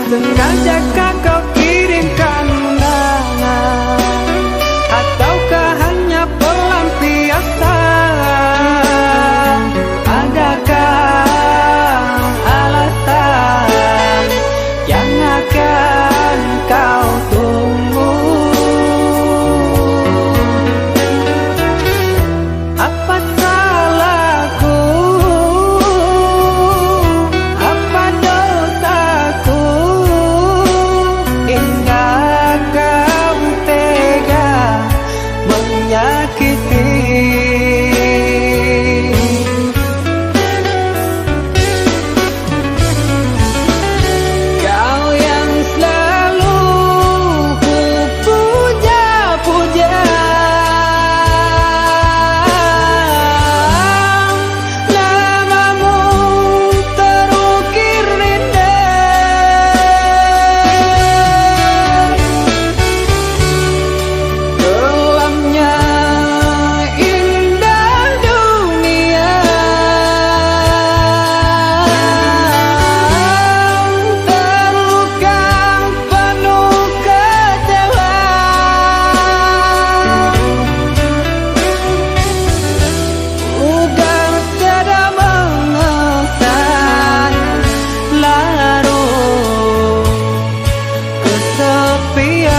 Sengajakah kau kirimkan undangan, ataukah hanya pelampiasan? Adakah alasan yang akan kau tunggu? Apa salahku? Apa dosaku? Hingga kau tega menyakiti. Kau yang selalu ku puja-puja, namamu terukir indah. Kelamnya indah dunia, terluka penuh kecewa. Udah tiada mengesan, larut kesepian.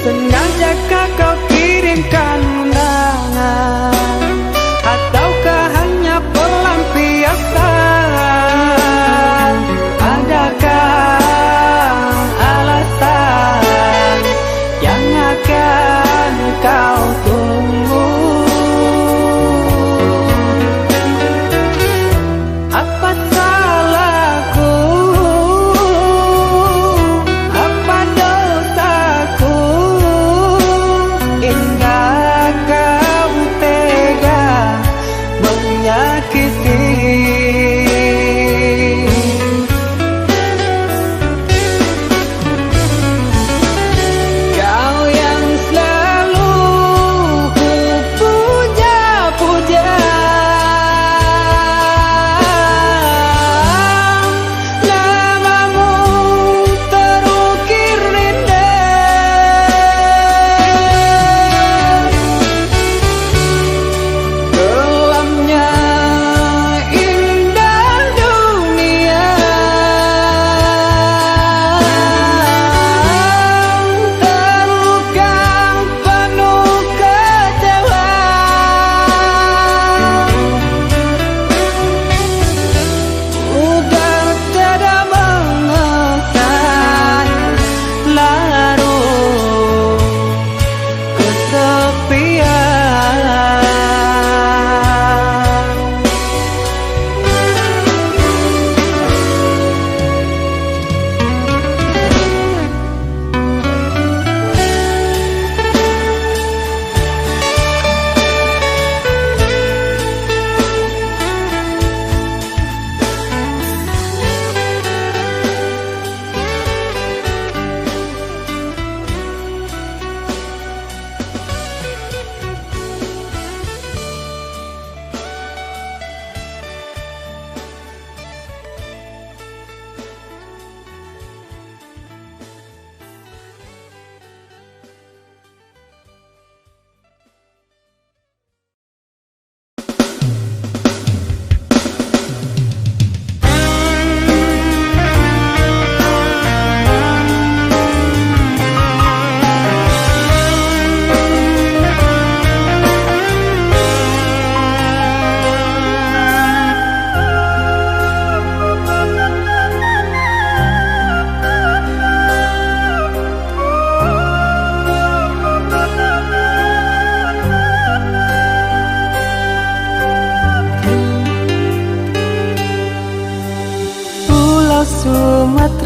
Sengajakah kau kirimkan undangan, ataukah hanya pelampiasan? Adakah alasan yang akan kau tunggu? Apa salahku? Apa dosaku? Hingga kau tega menyakiti. Kau yang selalu ku puja-puja, namamu terukir indah. Kelamnya indah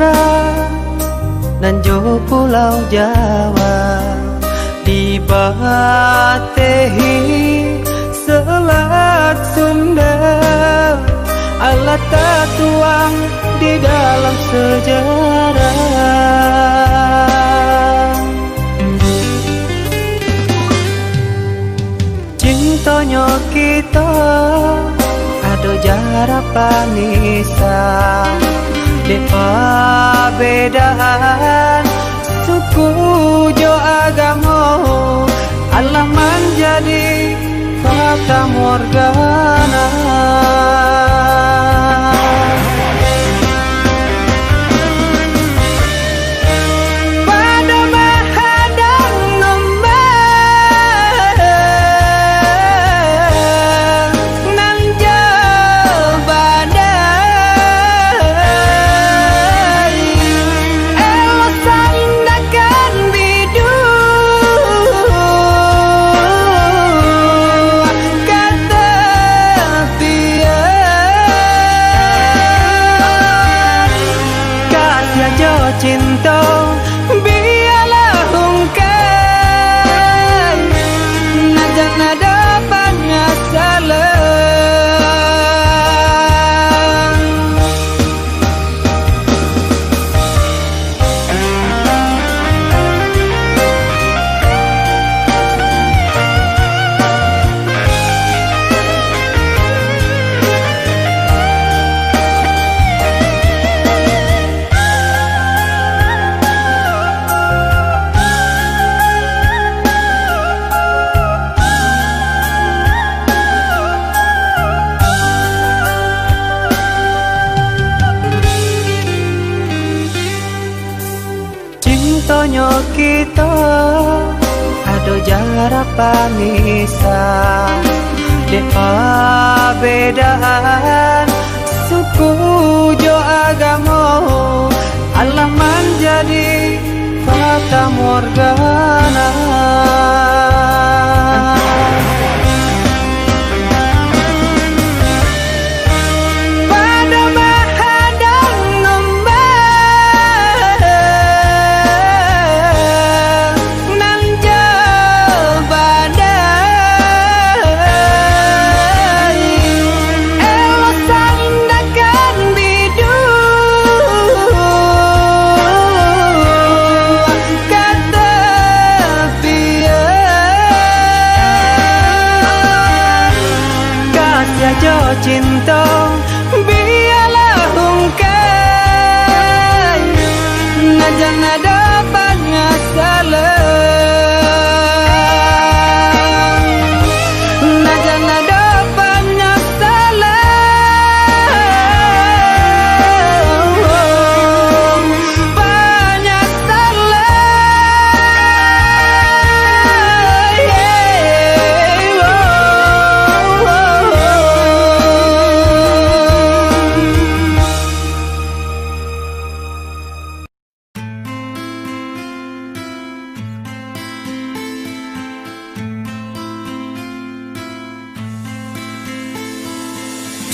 Sumatera dan jo Pulau Jawa, di Batehi Selat Sunda, Allah tertuang di dalam sejarah. Cintonyo kita ado jarak panisa, depa bedaan suku jo agamo, Allah menjadi fata morgana. Pada mahadang nombang nang jabadai, elo sandakan bidu kata pian, kasih jo cinta biarlah hungkai, najan ada banyak salah. Cintonyo kita ado jarak panisa, depa bedaan suku jo agamo, Allah menjadi fata morgana. Pada mahadang nombang nang jabadai, elo sandakan bidu kata pian, kasih jo cinta biarlah hungkai, najan ada banyak salah, najan ada banyak salah, banyak salah,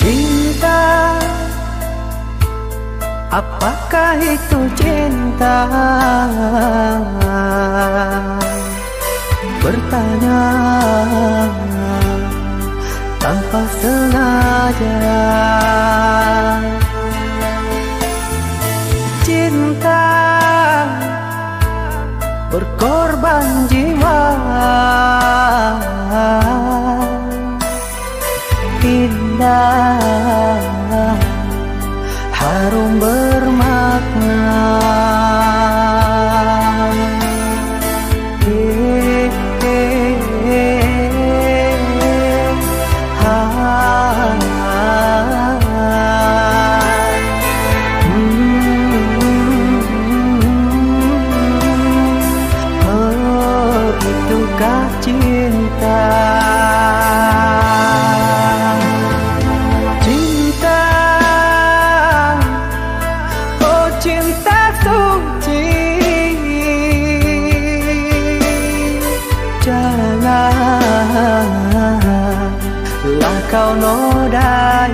cinta, apakah itu cinta? Bertanya tanpa sengaja. Cinta berkorban jiwa, indah, harum bermakna. Itukah cinta? Cinta, oh cinta suci, janganlah kau nodai.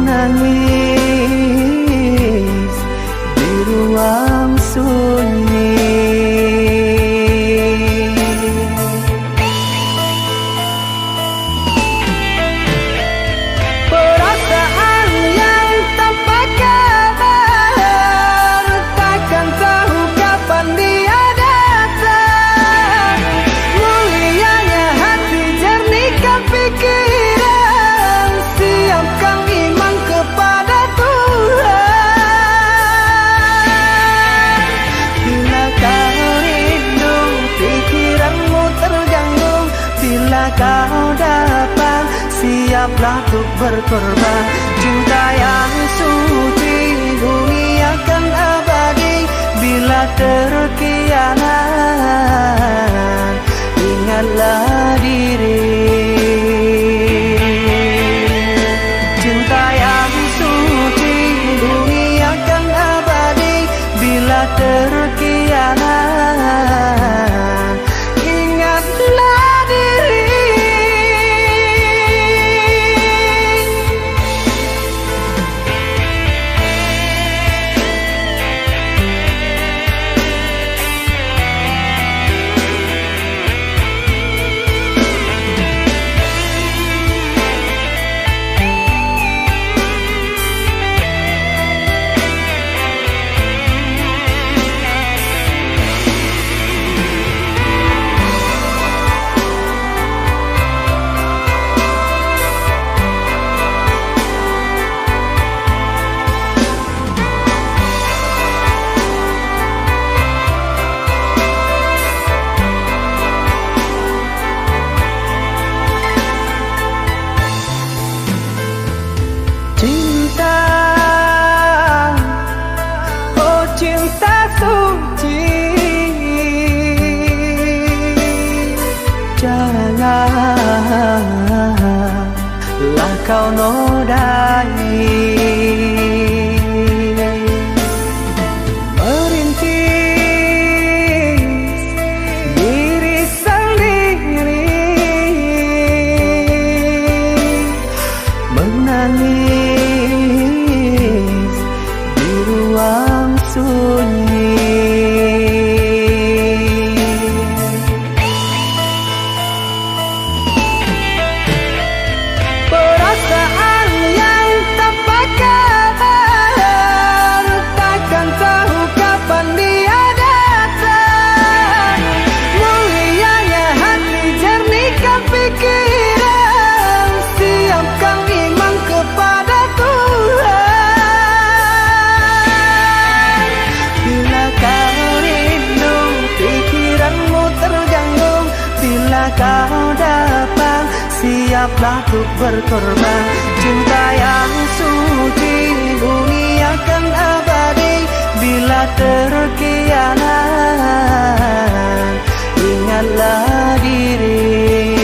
menangis di ruang sunyi. Perasaan yang tanpa kabar, takkan tahu kapan dia datang. Mulianya hati, jernihkan pikiran, siapkan iman kepada Tuhan. Bila kau rindu, pikiranmu terganggu, bila kau datang, siaplah untuk berkorban. Cinta yang suci, bumi akan abadi. Bila terkianat, ingatlah diri. Cinta yang suci, bumi akan abadi. Bila terkianat, ingatlah diri. Cinta, oh cinta suci, janganlah kau nodai. Merintis diri sendiri, menangis di ruang sunyi. Perasaan yang tanpa kabar, takkan tahu kapan dia datang. Mulianya hati, jernihkan pikiran, siapkan iman kepada Tuhan. Bila kau rindu, pikiranmu terganggu, bila kau datang, siaplah untuk berkorban. Cinta yang suci, bumi akan abadi. Bila terkianat, ingatlah diri.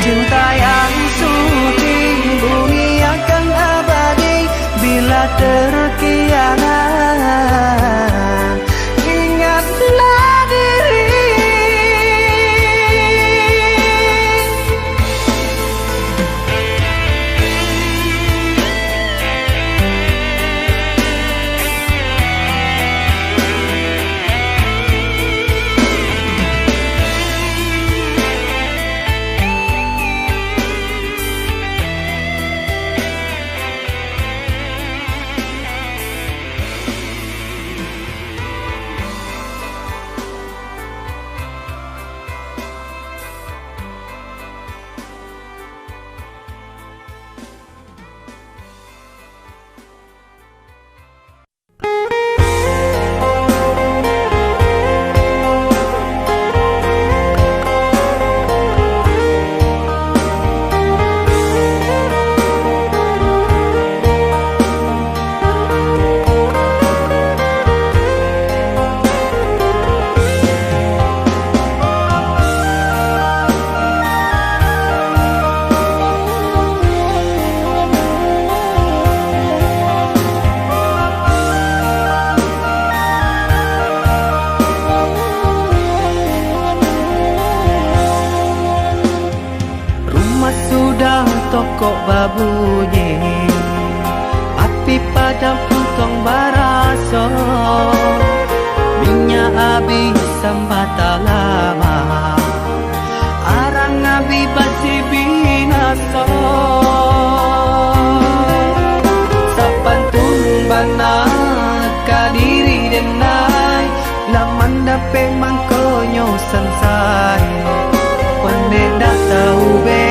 Cinta yang suci, bumi akan abadi. Bila terkianat, Ingatlah diri. babunyi, api padam puntong baraso, minyak habis sambata lama, arang abi basi binaso. Sapantun bana kadiri denai, laman dape mangkonyo sansai, pande dak tahu be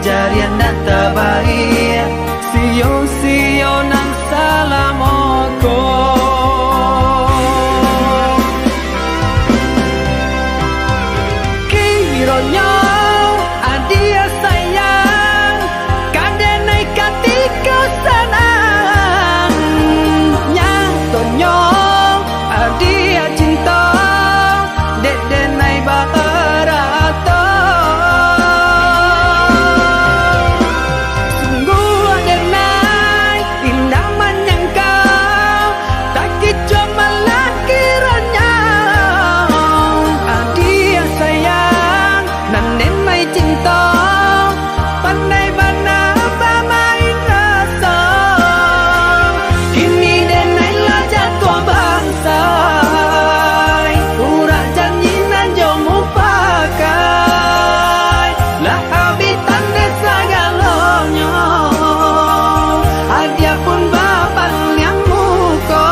jarian dak tabai, sio nang salamoko. Kironyo adia sayang, kadenai katika sanang, nyatonyo adia cinta, dek denai barato. Sungguh denai indah menyangkau, tak kicu malah kiranya. Adia sayang, nan denai cinta, pandai bana pamain rasa. Kini denai lah jatuh bangsa, urak janji nan jomu pakai, lah habitan desa galonyo, adia pun bapak yang muko.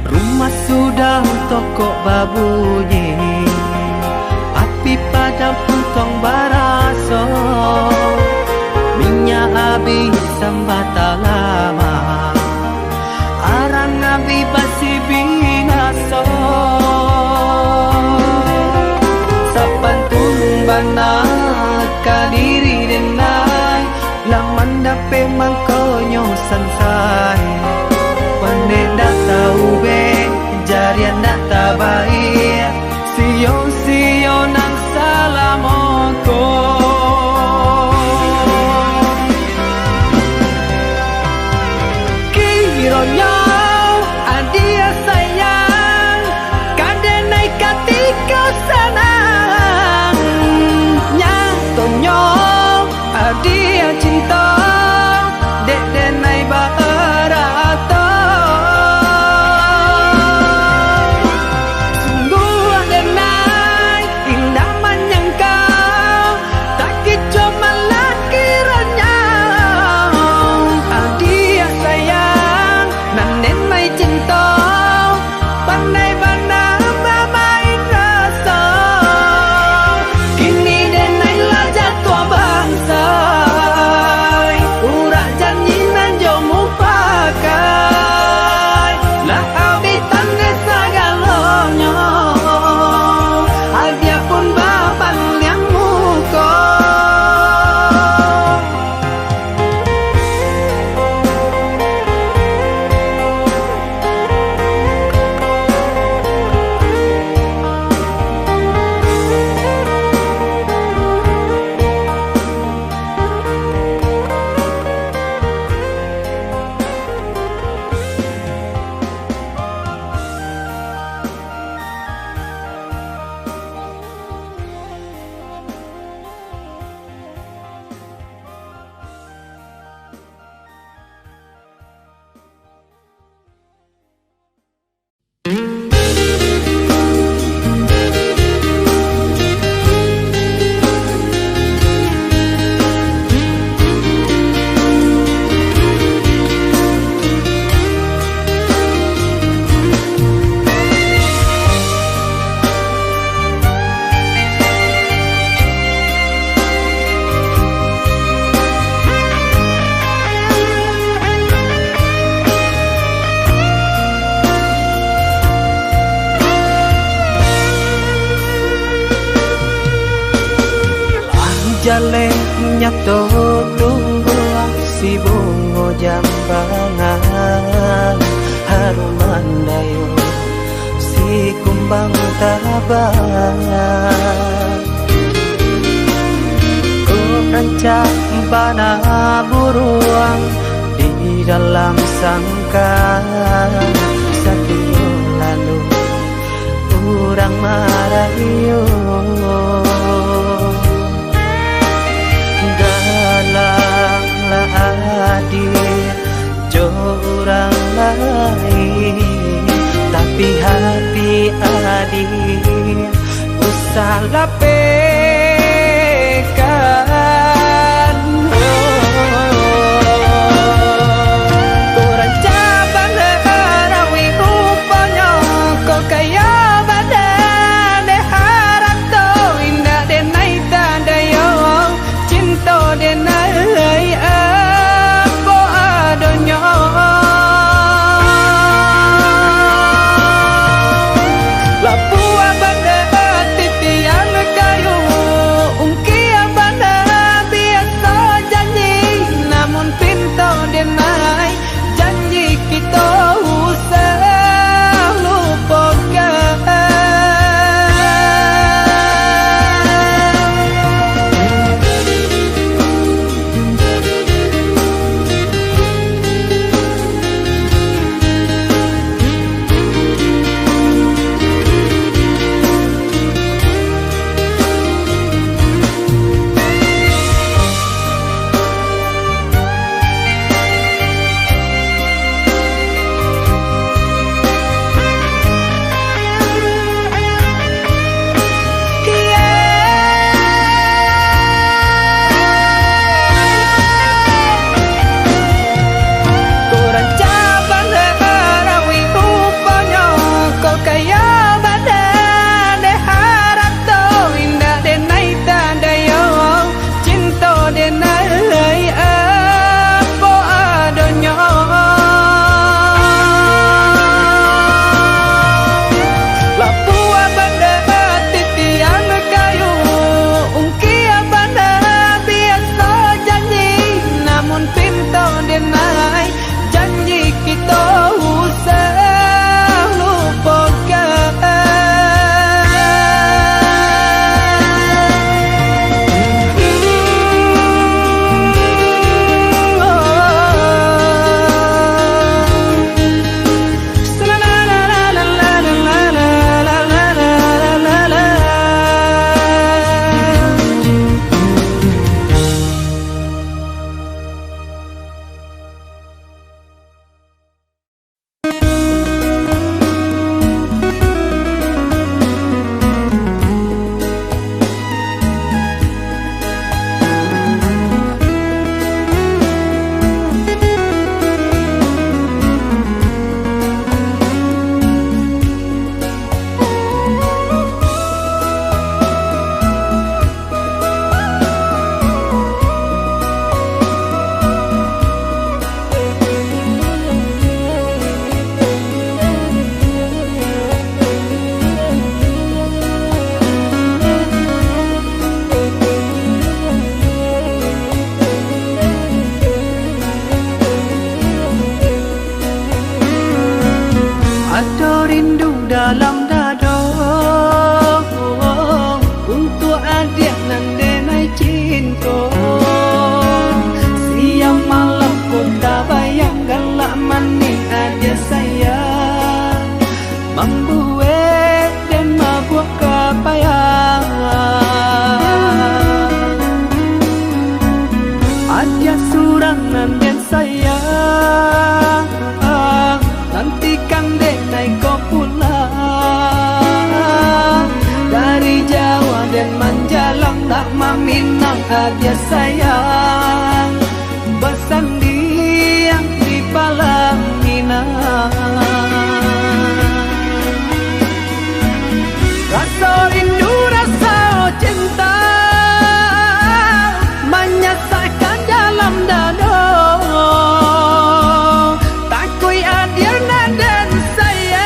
Rumah sudah toko babunyi, api padam puntong baraso, minyak habis sambata lama, arang abi basi binaso. Sapantun bana kadiri denai, laman dape mangkonyo sansai, pande dak tahu be jarian dak tabai, sio nang salamoko. Kironyo adia sayang, kadenai katika sanang, nyatonyo adia cinta, dek denai ba Jalenya tunggu si bungo jambangan harum mandayo si kumbang tabang ku rancang bana buruang di dalam sangkar satu lalu urang marayo galanglah hadir jo orang lain tapi hati adik usah lapekan kurang caban rawi rupanya kau kaya badan harap to indah denai tanda yo cinta denai apa adanya lapua banda titian kayu ungki banda biasa janji namun pintu denai janji kita usah lupakan ada rindu dalam dada untuk adik nan denai cinta siang malam ku tak bayang galak manis adik saya membuat dan mabuk kapayang adik surangan dan saya nantikan denai kau pulang dari Jawa dan Manjalang tak meminang adia sayang bersanding di Palang Pinang rasa rindu rasa cinta menyesatkan dalam dada takui adia dan sayang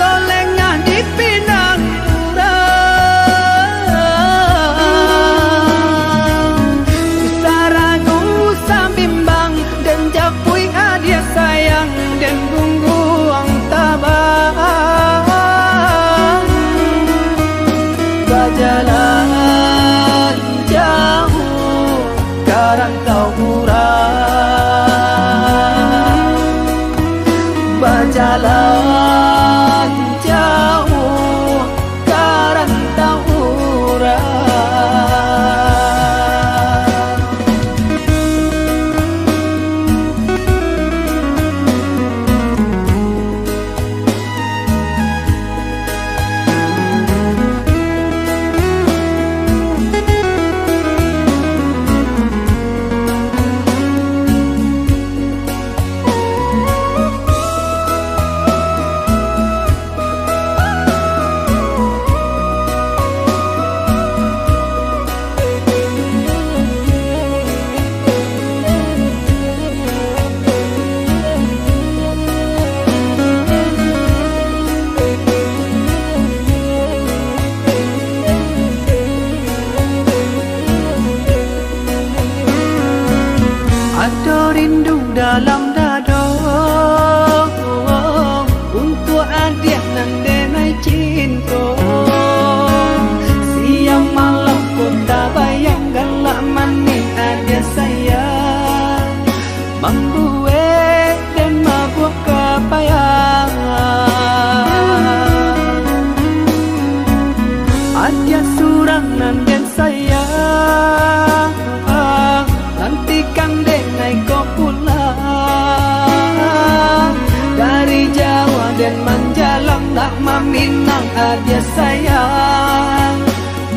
kau lengah di Pinang Urang berjalan jauh ke rantau ada rindu dalam dada untuk adik nan denai cinta. Siang malam ku tak bayangkan lah manis adik saya membuat dan mabuk kepayang. Adik surang nan den saya nantikan denai kau pulang dari Jawa dan menjalang tak meminang adik sayang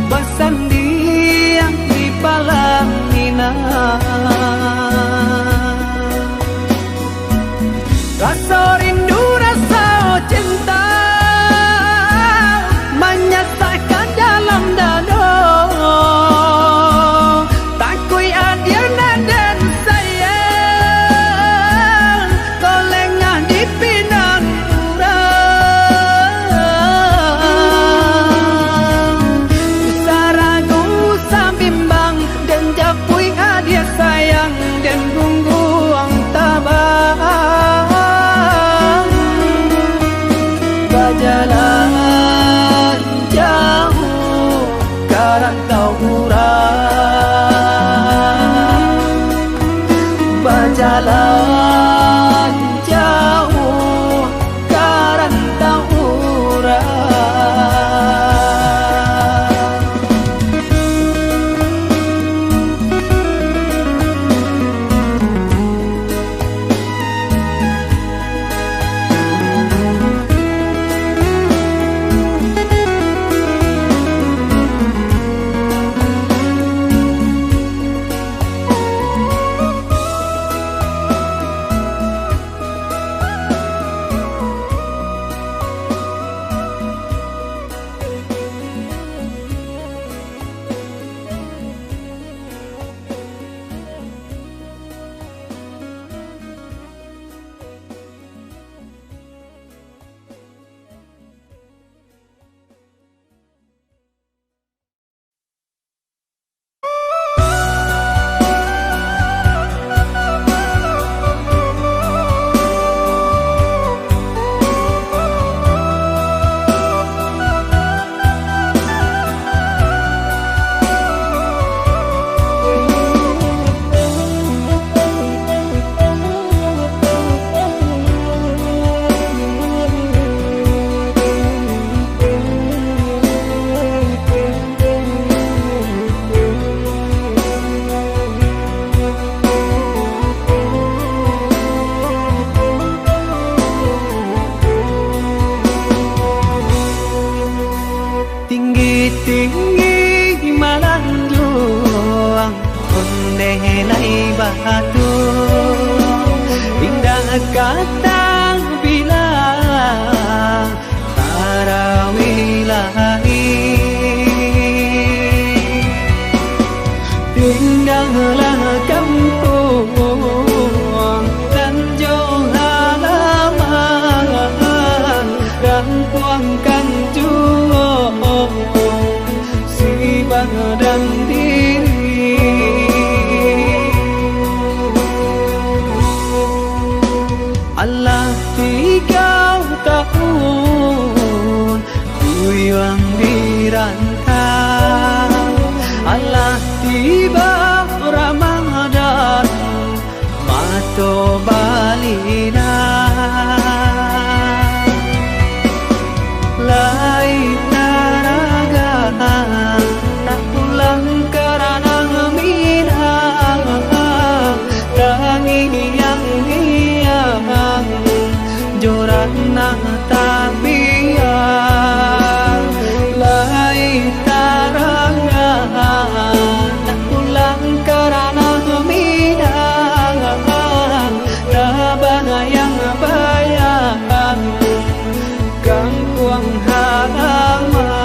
bersanding di palang Minang. Rasa rindu rasa cinta menyesatkan dalam dada. Jalan jauh ke rantau urang, berjalan jauh ke rantau urang. Tinggi malanjung ondelai batu indah kata bilang tarawilahi tinggallah kampung dan jauh halaman dan puangkan dan diri tabian lai tarangan tak pulang karena minang tabah yang bayang gangguang halaman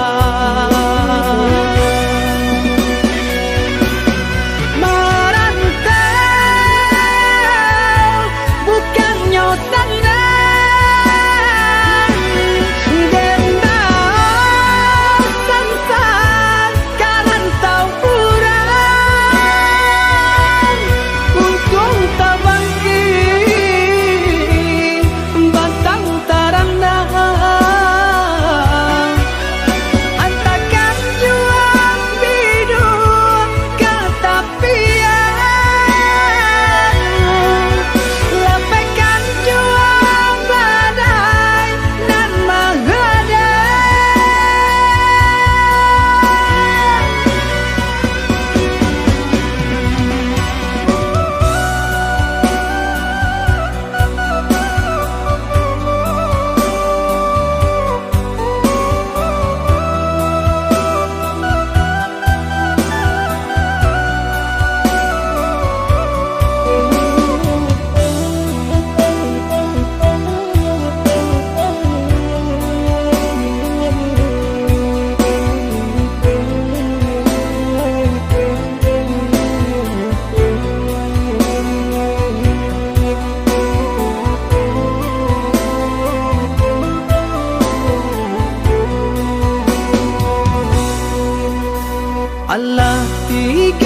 Allah 3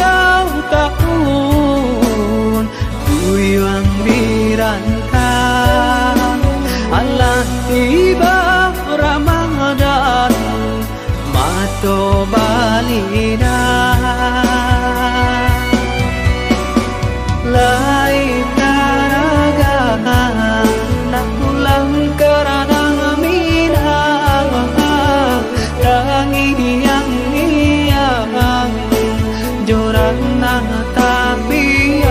tahun Kuyang dirantang Allah tiba Ramadan Mato balina Lai taraga nak pulang karena minang tangi yang jorana tabian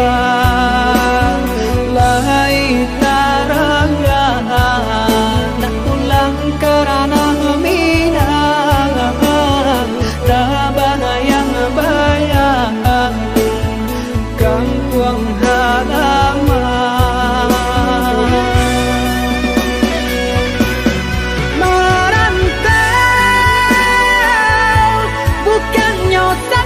lai tarangan nak pulang karena minang tabah yang bayang gangguang halaman merantau bukan nyota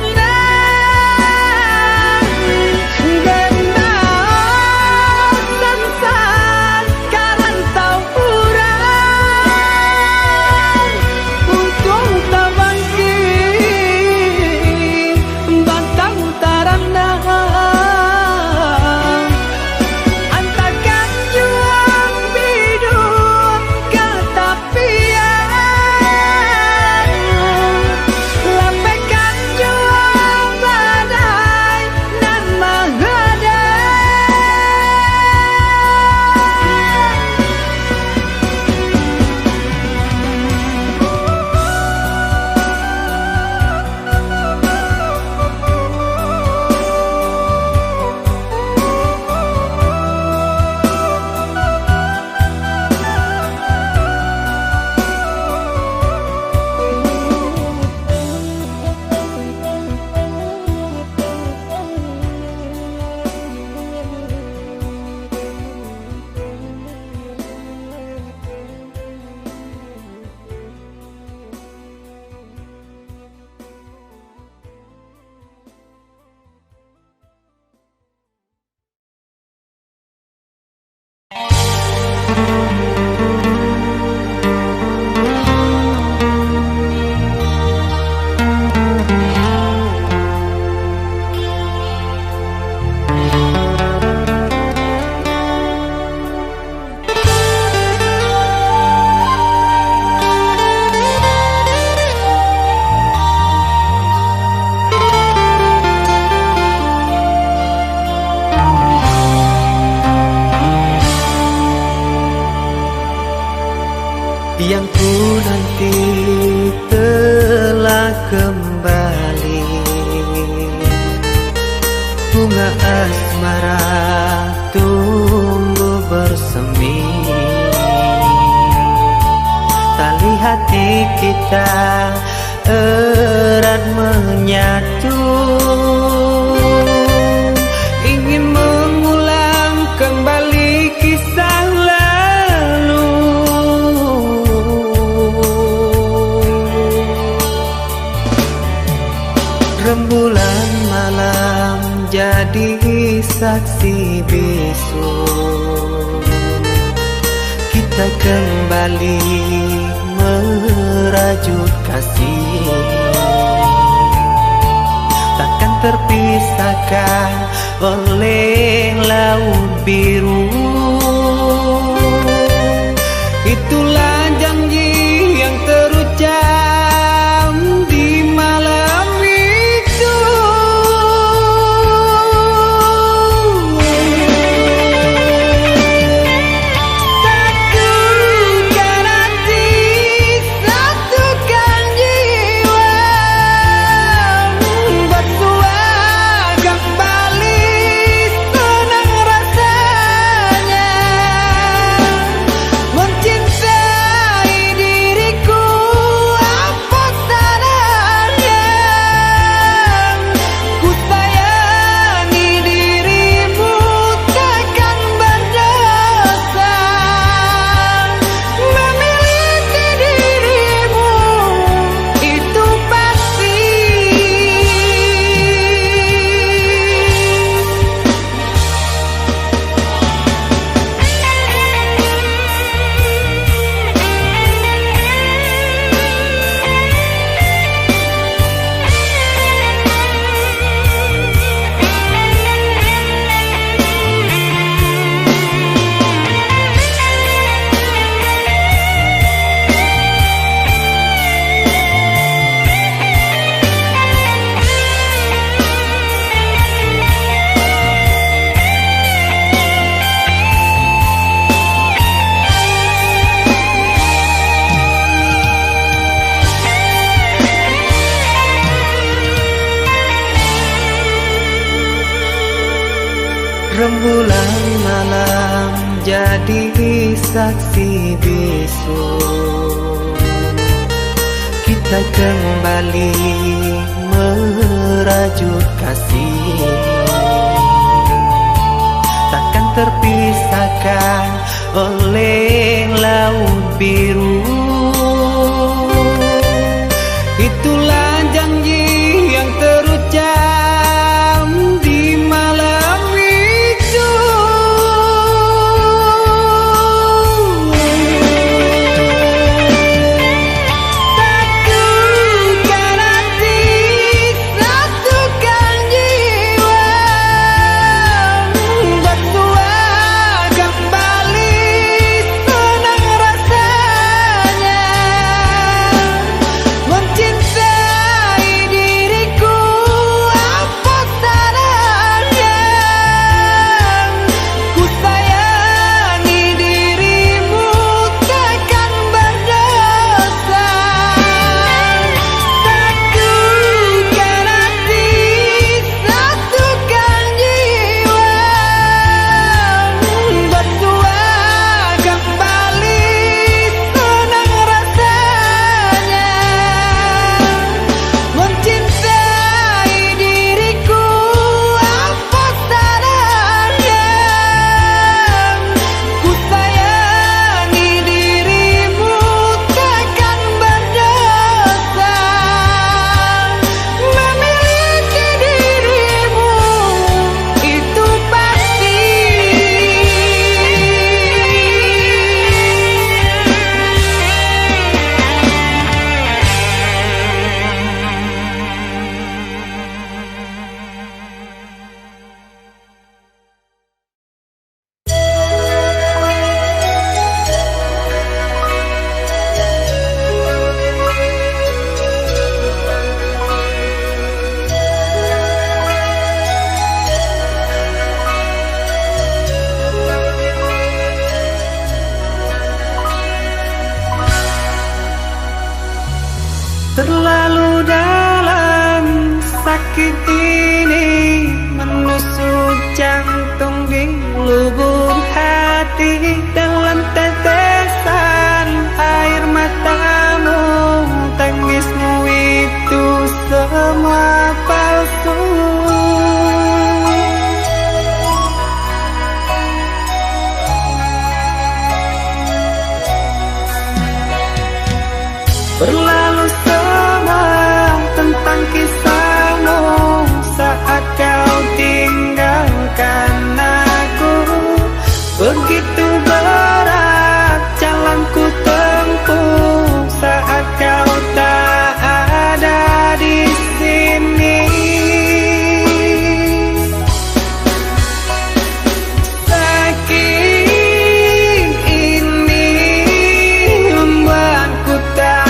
yang ku nanti telah kembali. Bunga asmara tumbuh bersemi Masih hati kita erat menyatu, ingin mengulang kembali kisah lalu. Rembulan malam jadi saksi bisu, kita kembali merajut kasih, takkan terpisahkan oleh laut biru. Itulah janji yang terucap di malam itu. Satukan hati, satukan jiwa, bersua kembali senang rasanya mencintai diriku. Apa salahnya ku sayangi dirimu, takkan berdosa memiliki dirimu, itu pasti. Rembulan malam jadi saksi bisu, kita kembali merajut kasih, takkan terpisahkan oleh laut biru. Itulah janji yang terucap di malam itu. Satukan hati, satukan jiwa, bersua kembali senang rasanya mencintai diriku. Apa salahnya ku sayangi dirimu, takkan berdosa. Satukan hati, satukan jiwa, bersua kembali senang rasanya mencintai diriku. Apa salahnya ku sayangi dirimu, takkan berdosa memiliki dirimu, itu pasti. Terlalu dalam sakit ini menusuk jantung di lubuk hati, dalam tetesan air mata Berlalu semua tentang kisahmu saat kau tinggalkan aku. Begitu berat jalan ku tempuh saat kau tak ada di sini. Sakit ini membuatku tak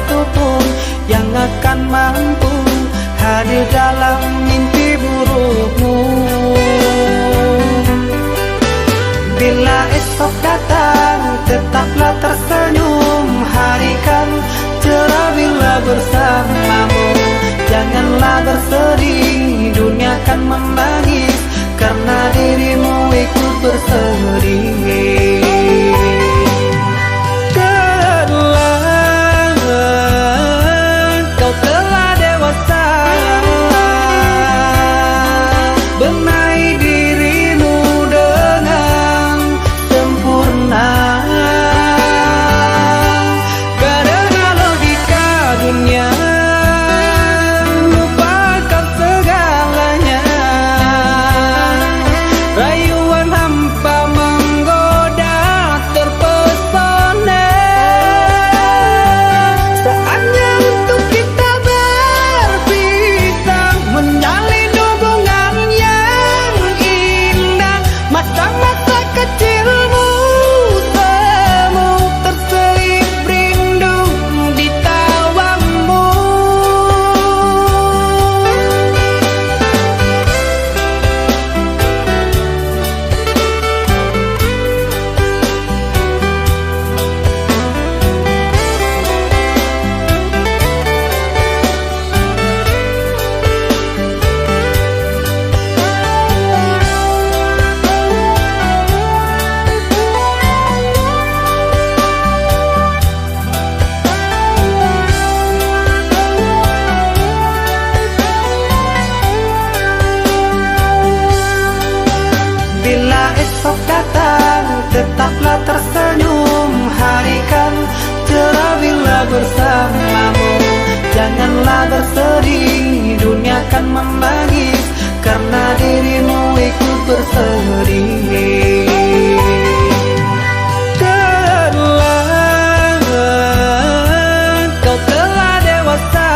satupun yang akan mampu hadir dalam mimpi burukmu. Bila esok datang, tetaplah tersenyum. Hari kan cerah bila bersamamu. Janganlah bersedih, dunia kan menangis karena dirimu ikut bersedih. Kau telah dewasa, benahi dirimu dengan sempurna. Karena logika dunia lupakan segalanya. Rayuan hampa menggoda terpesona. Saatnya untuk kita berpisah, menjalin hubungan yang indah. Masa-masa kecilmu semu terselip rindu di tawamu. Bila esok datang, tetaplah tersenyum. Hari kan cerah bila bersamamu. Janganlah bersedih, dunia kan menangis karena dirimu ikut bersedih. Kau telah dewasa,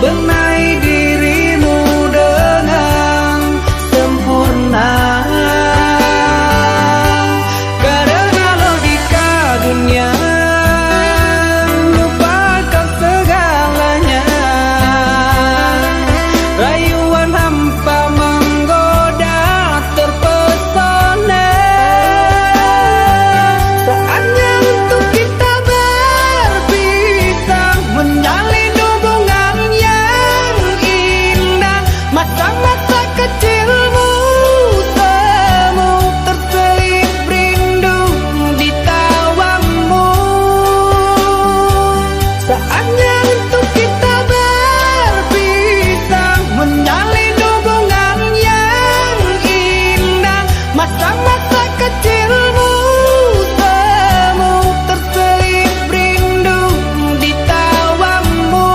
benahi dirimu dengan sempurna. Karena logika dunia lupakan segalanya. Rayuan hampa menggoda terpesona. Saatnya untuk kita berpisah, menjalin hubungan yang indah. Masa-masa kecilmu semu terselip rindu di tawamu. Saatnya untuk kita berpisah, menjalin hubungan yang indah. Masa-masa kecilmu semu terselip rindu di tawamu.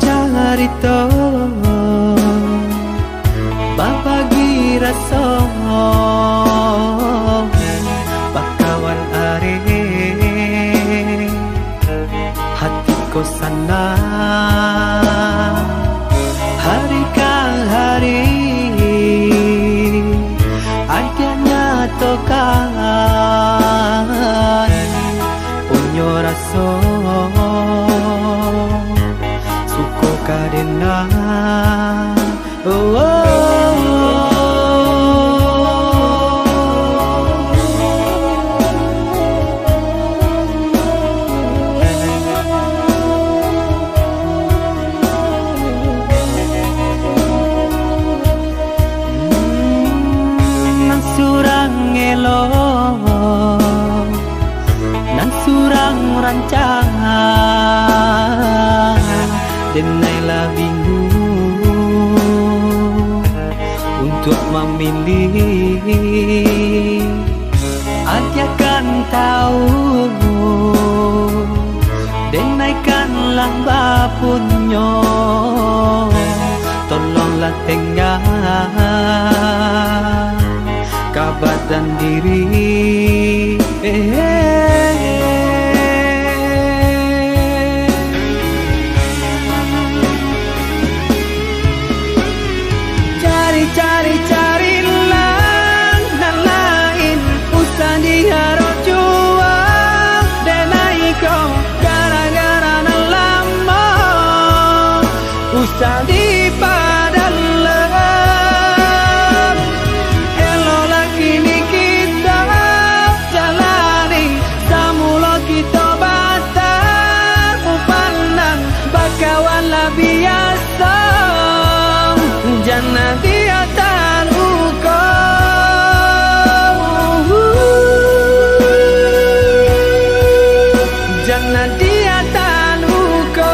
Carito babagi rasa bakawan are hatiku sana hari ke hari aja nyatokan unyo rasa surang elo nan surang rancangan denailah bingung untuk memilih. Aja kan tahu denaikanlah bapunyo, tolonglah tengah kabadan diri. Cari lang nan lain usah diharap juang denai kau gara-gara nan lama usah dipadalem. Elo lagi ni kita jalani samula kita batal upandang bakawan lah biasa jangan dia tak luka. Jangan dia tak luka.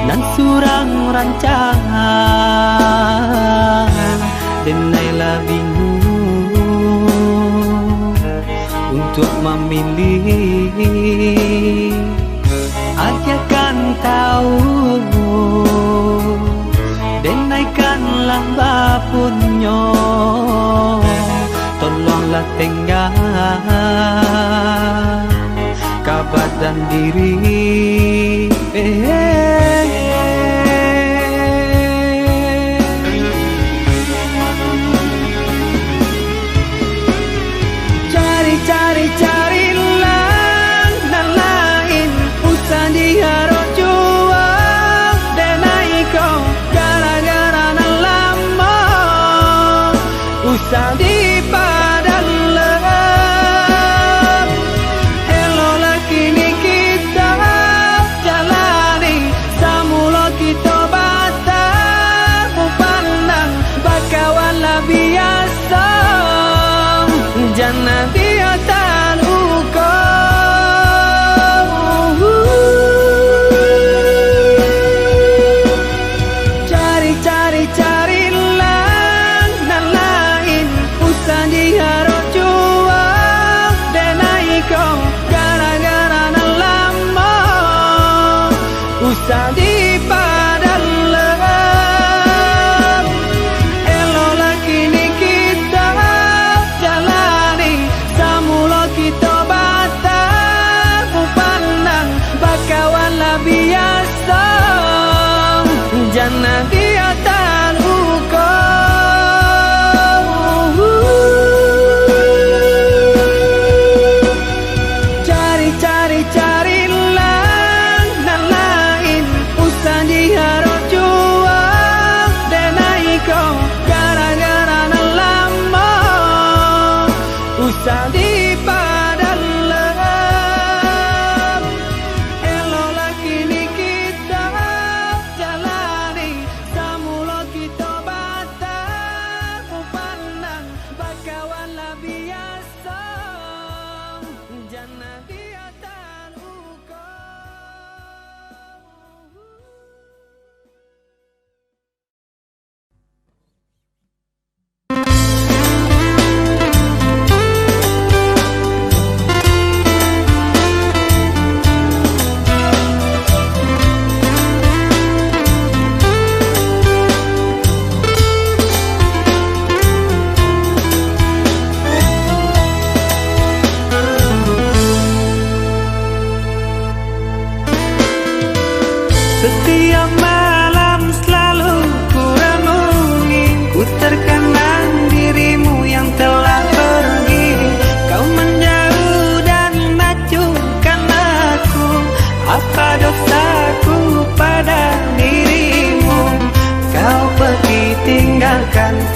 Nan surang rancangan denailah bingung untuk memilih. Aja kan tahu denaikanlah bapunyo, tolonglah tengah kabadan diri. Cari lang nan lain usah diharap juang denai kau gara-gara nan lama usah dipadalem. Elo lagi ni kita jalani samula kita batal upandang bakawan lah biasa jangan dia tak luka. Cari lang nan lain usah diharap juang denai kau gara-gara nan lama usah dipadalem. Elo lagi ni kita jalani samula kita batal upandang bakawan lah biasa jangan dia tak luka. Cari lang nan lain usah diharap juang denai kau gara-gara nan lama usah dipadalem. Elo lagi ni kita jalani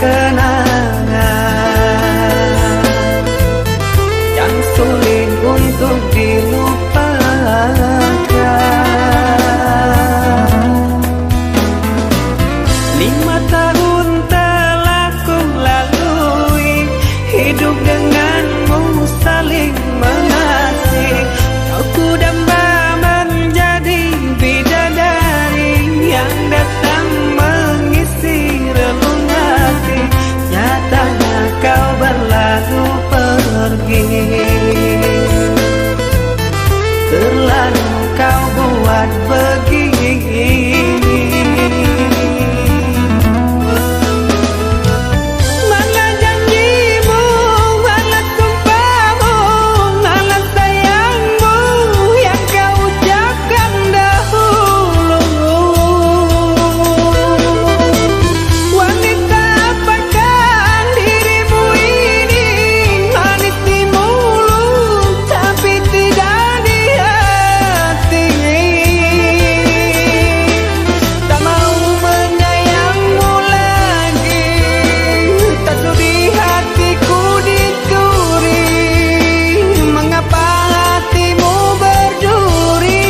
kenangan yang sulit untuk dilupakan. 5 tahun telah ku lalui, hidup denganmu saling mengasihi. Kau ku damba menjadi bidadari yang datang mengisi relung hati. Nyatanya kau berlalu pergi, terlalu kau buat begini. Mana janjimu, mana sumpahmu, mana sayangmu yang kau ucapkan dahulu. Wanita apakah dirimu ini, manis di mulut tapi tidak di hati. Tak mau menyayangmu lagi, tak sudi hatiku dicuri. Mengapa hatimu berduri?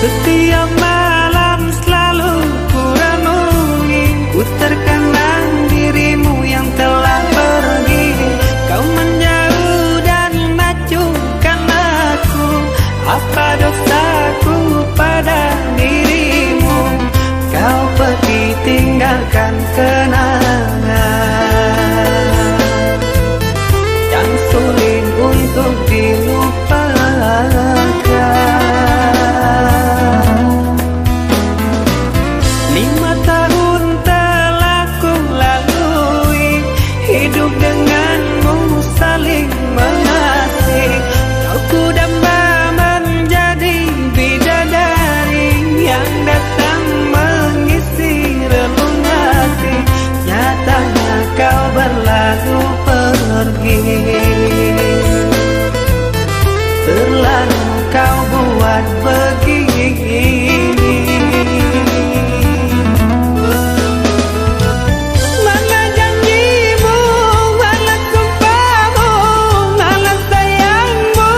Setiap malam selalu ku renungi, ku terkenang dirimu yang telah pergi. Kau menjauh dan acuhkan aku, apa dosaku pada dirimu? Kau pergi tinggalkan kenangan yang sulit untuk dilupakan. 5 tahun telah ku lalui, hidup denganmu saling mengasihi. Kau ku damba menjadi bidadari yang datang mengisi relung hati. Nyatanya kau berlalu pergi, terlalu kau buat begini. Mana janjimu, mana sumpahmu, mana sayangmu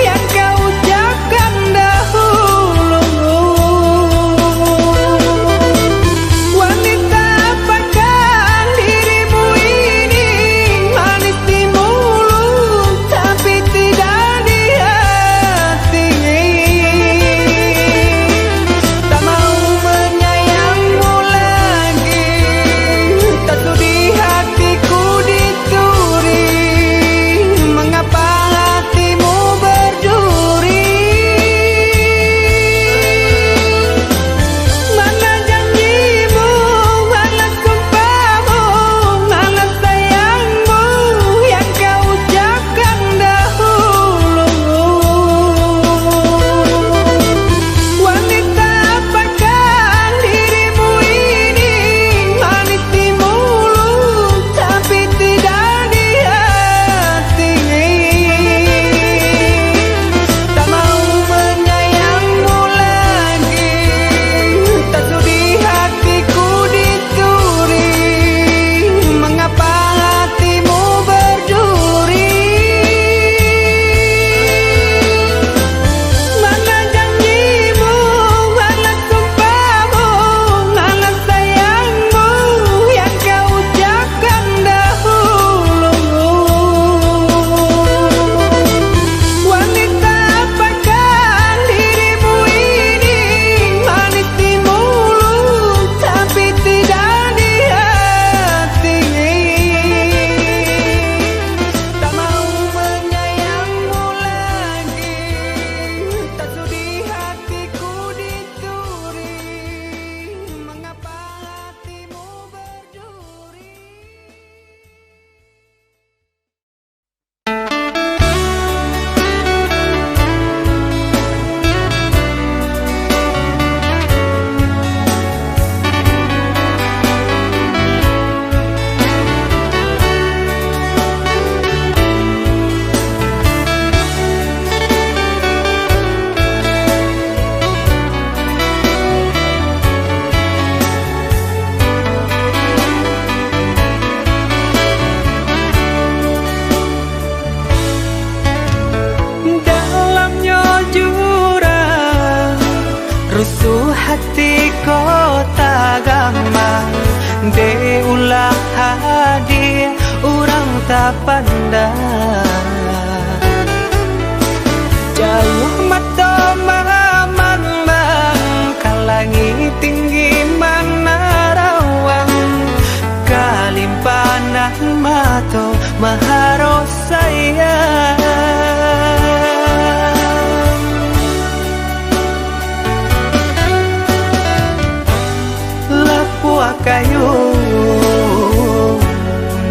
yang kau ucapkan dahulu. Wanita apakah dirimu ini, manis di mulut tapi tidak di hati. kota gampang de ulah hadir urang tak pandang jauh mata mamang kalangi tinggi mana rawang kalimpanan mato maharo sayang lapua kayu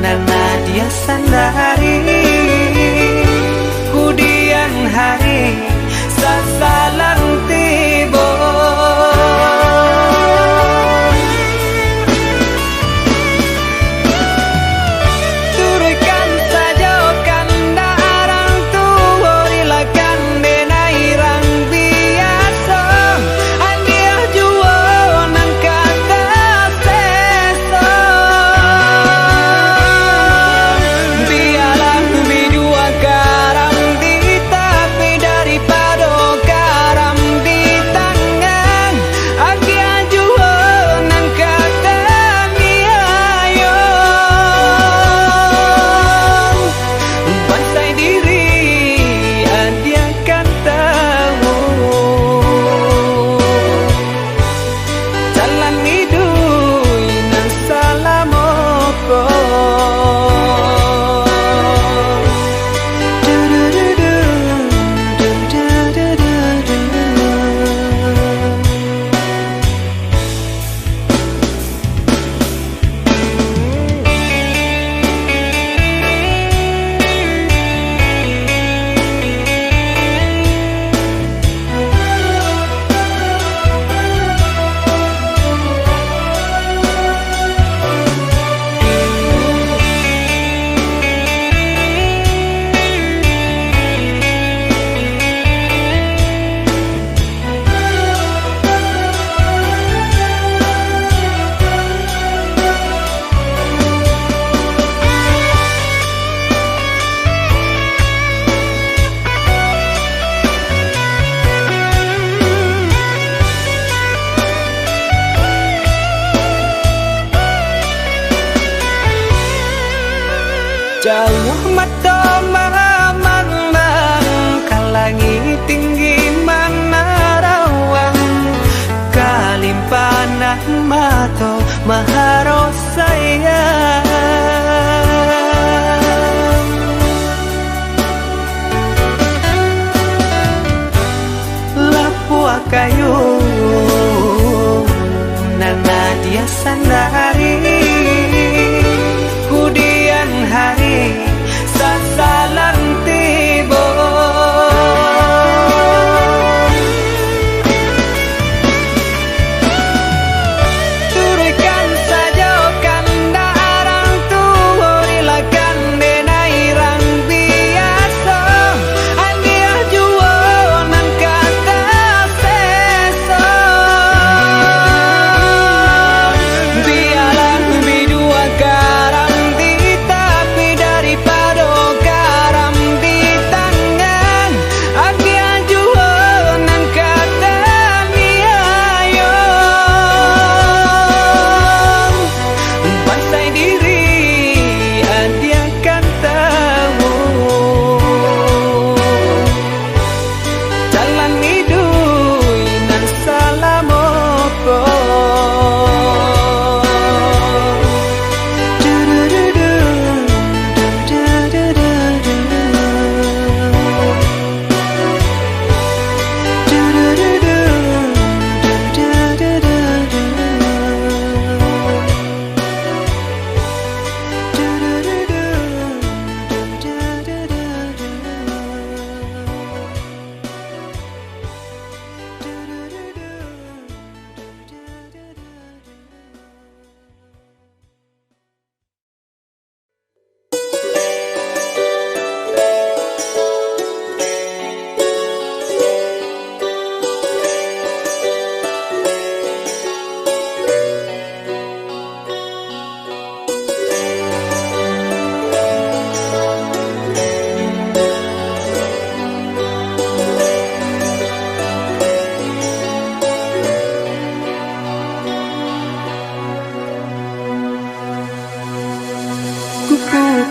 nana dia sandari kudian hari sasalang tibo turutkan saja kanda arang tua rilakan denai rang biasa andia jua nang kata seso bialang bidua garam di tapi daripada garam di tangan agia jua nang kata niayo bantai diri adia kan tahu jalan hidup nang salamoko jauh mata mamang kalangi tinggi mana rawang kalimpanan mato maharo sayang lapua kayu nana dia sandari kudian hari sasalang tibo turutkan saja kanda arang tua rilakan denai rang biasa andia jua nang kata seso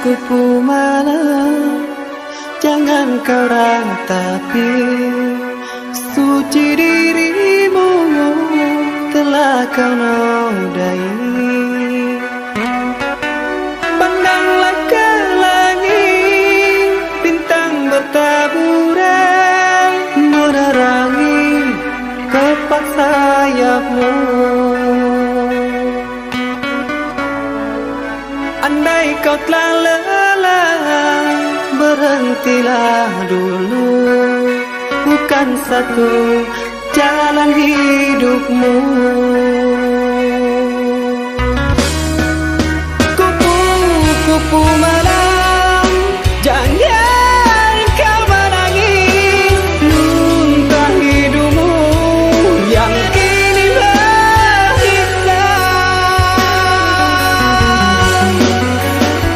kupu malam, jangan kau rantapi. Suci dirimu telah kau nodai. Pandanglah ke langit, bintang bertaburan menerangi kepak sayapmu. Andai kau telah lelah, berhentilah dulu. Bukan satu jalan hidupmu. Kupu-kupu malam, jangan kau menangis. Muntah hidupmu yang kini berhisap.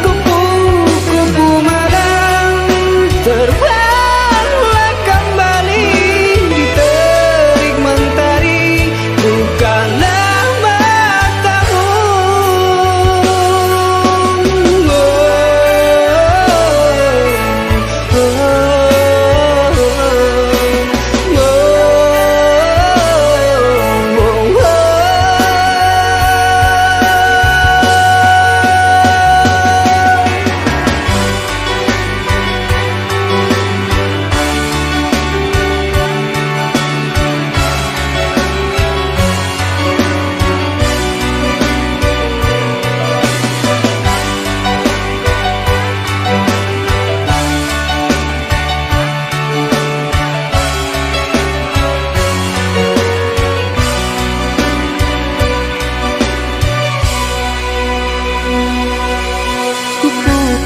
Kupu-kupu malam, terbanglah kembali di terik mentari, bukanlah matamu.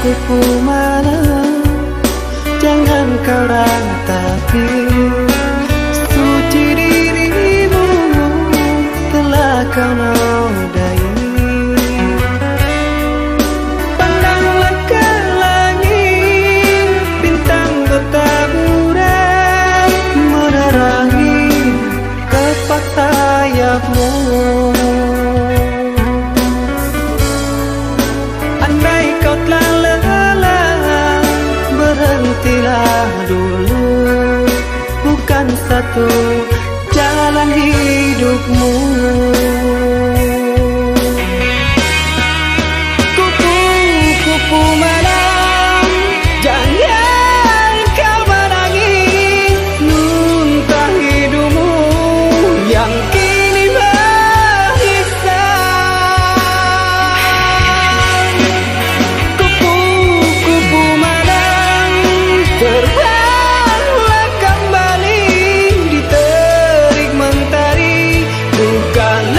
Kupu malam, jangan kau rantapi. Suci dirimu telah kau nodai. Pandanglah ke langit, bintang bertaburan menerangi kepak sayapmu. Andai kau telah lelah, berhentilah dulu. Bukan satu jalan hidupmu. Kupu-kupu malam, jangan kau menangis. Muntah hidupmu yang kini berhisap. Kupu-kupu malam, terbanglah kembali di terik mentari, bukan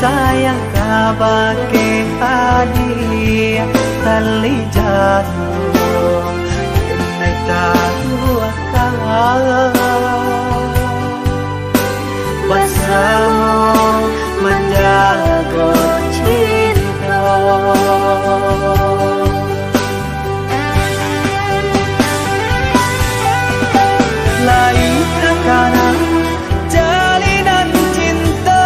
sayang kau pakai hadiah tali jatuh naik tahu akal bersama menjaga cinta. Lain karena jalinan cinta,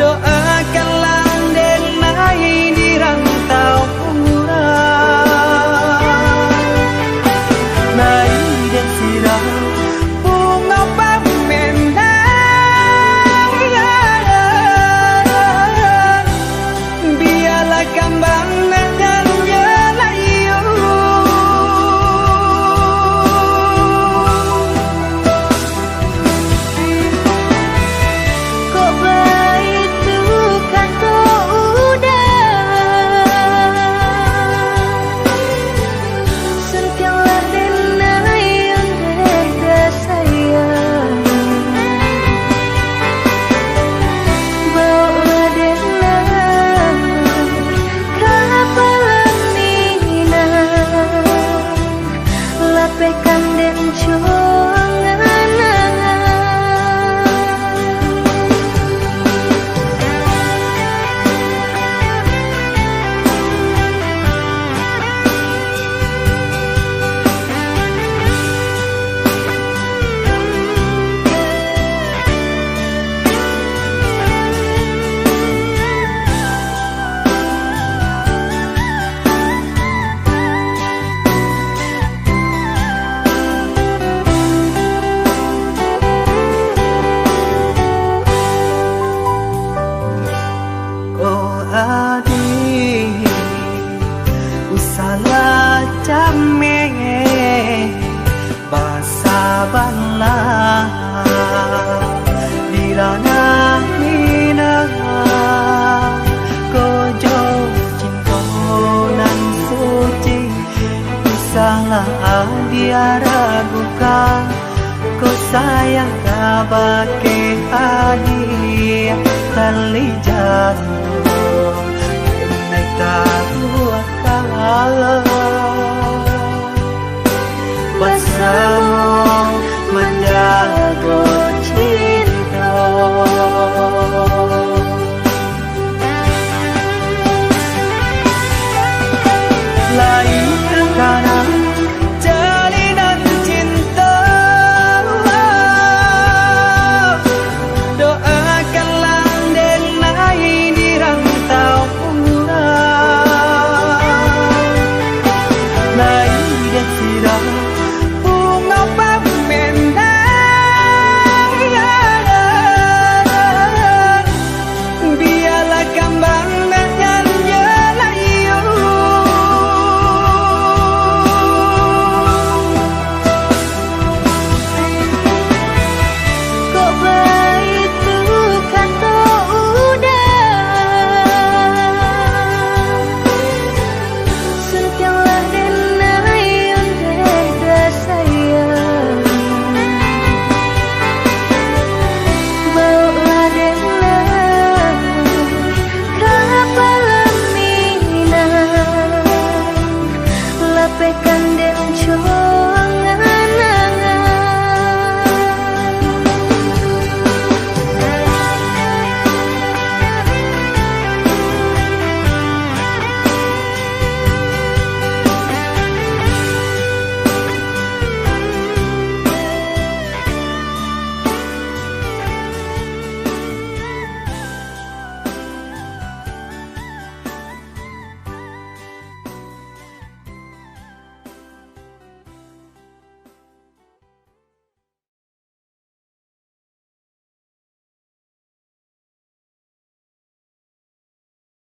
doakanlah denai di rantau urang. Nai dan sirah bunga pemendang, biarlah kembang dan jalayu. Kok begitu kan kau udah sentialah denai yang beda sayang. Bawa denai kapalan nina lapekan den cuangan. Oh adik, usalah came basa banlah dirana mina kojo cinta nan suci usalah dia ragukan kau sayang kau pakai hadiah tali jatuh naik tahu akal bersama